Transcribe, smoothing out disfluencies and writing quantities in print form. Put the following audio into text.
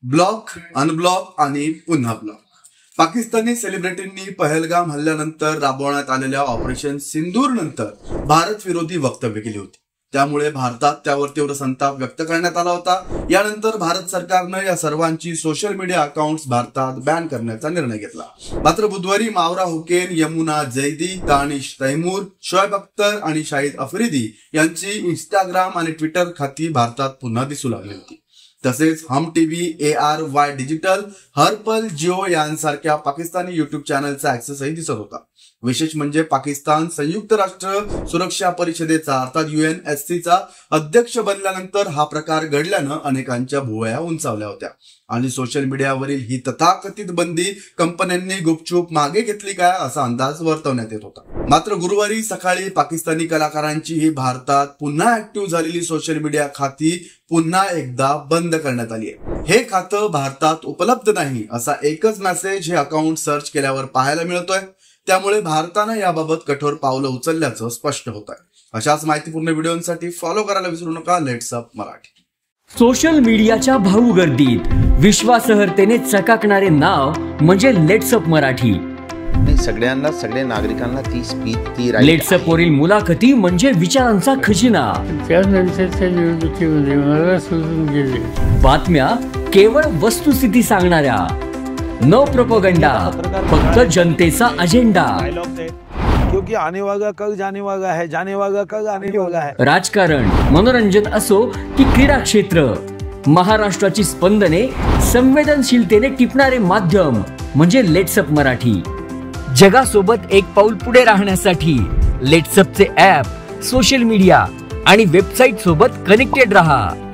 Block, unblock आणि पुन्हा block. Pakistani सेलिब्रिटींनी Pahalgam हल्ल्यानंतर राबवण्यात आलेल्या ऑपरेशन सिंदूर नंतर भारत विरोधी वक्तव्य केली होती. त्यामुळे भारतात त्यावर तीव्र संताप व्यक्त करण्यात आला होता. यानंतर भारत सरकारनं या सर्वांची सोशल मीडिया अकाउंट्स भारतात बॅन करण्याचा निर्णय घेतला. मात्र बुधवारी मावरा हुकेन, यमुना जैदी, दानिश तैमूर, शोएब अख्तर आणि शाहिद आफ्रिदी यांची इंस्टाग्राम आणि ट्विटर खाती भारतात पुन्हा दिसू लागली होती. तसेच हम टीव्ही, ARY डिजिटल, हरपल, जिओ यांसारख्या पाकिस्तानी युट्यूब चॅनलचा ऍक्सेसही दिसत होता. विशेष म्हणजे पाकिस्तान संयुक्त राष्ट्र सुरक्षा परिषदेचा अर्थात UNSCचा अध्यक्ष बनल्यानंतर हा प्रकार घडल्यानं अनेकांच्या भुवया उंचावल्या होत्या आणि सोशल मीडियावरील ही तथाकथित बंदी कंपन्यांनी गुपचूप मागे घेतली काय असा अंदाज वर्तवण्यात येत होता. मात्र गुरुवारी सकाळी पाकिस्तानी कलाकारांची ही भारतात पुन्हा ऍक्टिव्ह झालेली सोशल मीडिया खाती पुन्हा एकदा बंद करण्यात आली आहे. हे खातं भारतात उपलब्ध नाही असा एकच मेसेज हे अकाउंट सर्च केल्यावर पाहायला मिळतोय. त्यामुळे भारतानं याबाबत कठोर पावलं उचलल्याचं स्पष्ट होत आहे. अशाच माहितीपूर्ण व्हिडिओसाठी फॉलो करायला विसरू नका लेट्स अप मराठी. सोशल मीडियाच्या भाऊ गर्दीत विश्वासार्हतेने चकाकणारे नाव म्हणजे लेट्स अप मराठी. सगळ्यांना, सगळ्या नागरिकांना ती स्पीच, ती लेट्स अप वरील मुलाखती म्हणजे विचारांचा खजिना. त्यानंतरच्या निवडणुकीमध्ये मला सोडून गेले. बातम्या केवळ वस्तुस्थिती सांगणाऱ्या, नो प्रोपोगंडा, फक्त जनतेचा अजेंडा. क्योंकि आने वाला कल जाने वाला है, जाने वाला कल आने वाला है. राजकारण, मनोरंजन असो की क्रीडा क्षेत्र, महाराष्ट्राची स्पंदने संवेदनशीलतेने टिपणारे माध्यम म्हणजे लेट्स अप मराठी. जगासोबत एक पाऊल पुढे राहण्यासाठी लेट्स अपचे ॲप, सोशल मीडिया आणि वेबसाईट सोबत कनेक्टेड रहा.